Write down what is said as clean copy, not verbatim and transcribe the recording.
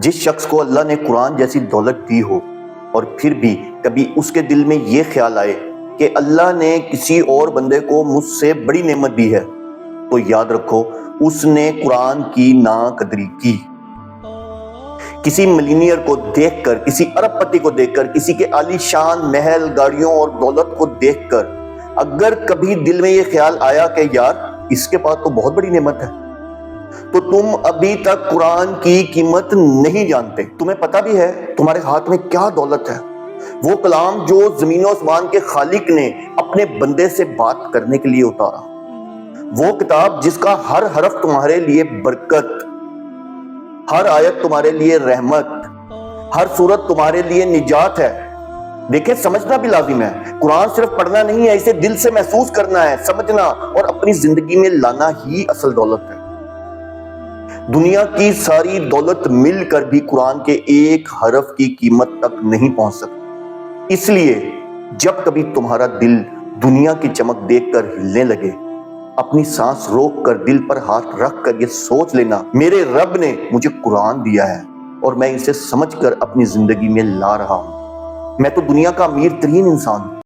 جس شخص کو اللہ نے قرآن جیسی دولت دی ہو اور پھر بھی کبھی اس کے دل میں یہ خیال آئے کہ اللہ نے کسی اور بندے کو مجھ سے بڑی نعمت دی ہے، تو یاد رکھو اس نے قرآن کی ناقدری کی۔ کسی ملینئر کو دیکھ کر، کسی ارب پتی کو دیکھ کر، کسی کے عالی شان محل، گاڑیوں اور دولت کو دیکھ کر اگر کبھی دل میں یہ خیال آیا کہ یار اس کے پاس تو بہت بڑی نعمت ہے، تو تم ابھی تک قرآن کی قیمت نہیں جانتے۔ تمہیں پتہ بھی ہے تمہارے ہاتھ میں کیا دولت ہے، وہ کلام جو زمین و آسمان کے خالق نے اپنے بندے سے بات کرنے کے لیے اتارا، وہ کتاب جس کا ہر حرف تمہارے لیے برکت، ہر آیت تمہارے لیے رحمت، ہر سورت تمہارے لیے نجات ہے۔ دیکھیں، سمجھنا بھی لازم ہے، قرآن صرف پڑھنا نہیں ہے، اسے دل سے محسوس کرنا ہے، سمجھنا اور اپنی زندگی میں لانا ہی اصل دولت ہے۔ دنیا کی ساری دولت مل کر بھی قرآن کے ایک حرف کی قیمت تک نہیں پہنچ سکتی۔ اس لیے جب کبھی تمہارا دل دنیا کی چمک دیکھ کر ہلنے لگے، اپنی سانس روک کر دل پر ہاتھ رکھ کر یہ سوچ لینا، میرے رب نے مجھے قرآن دیا ہے اور میں اسے سمجھ کر اپنی زندگی میں لا رہا ہوں۔ میں تو دنیا کا امیر ترین انسان ہوں۔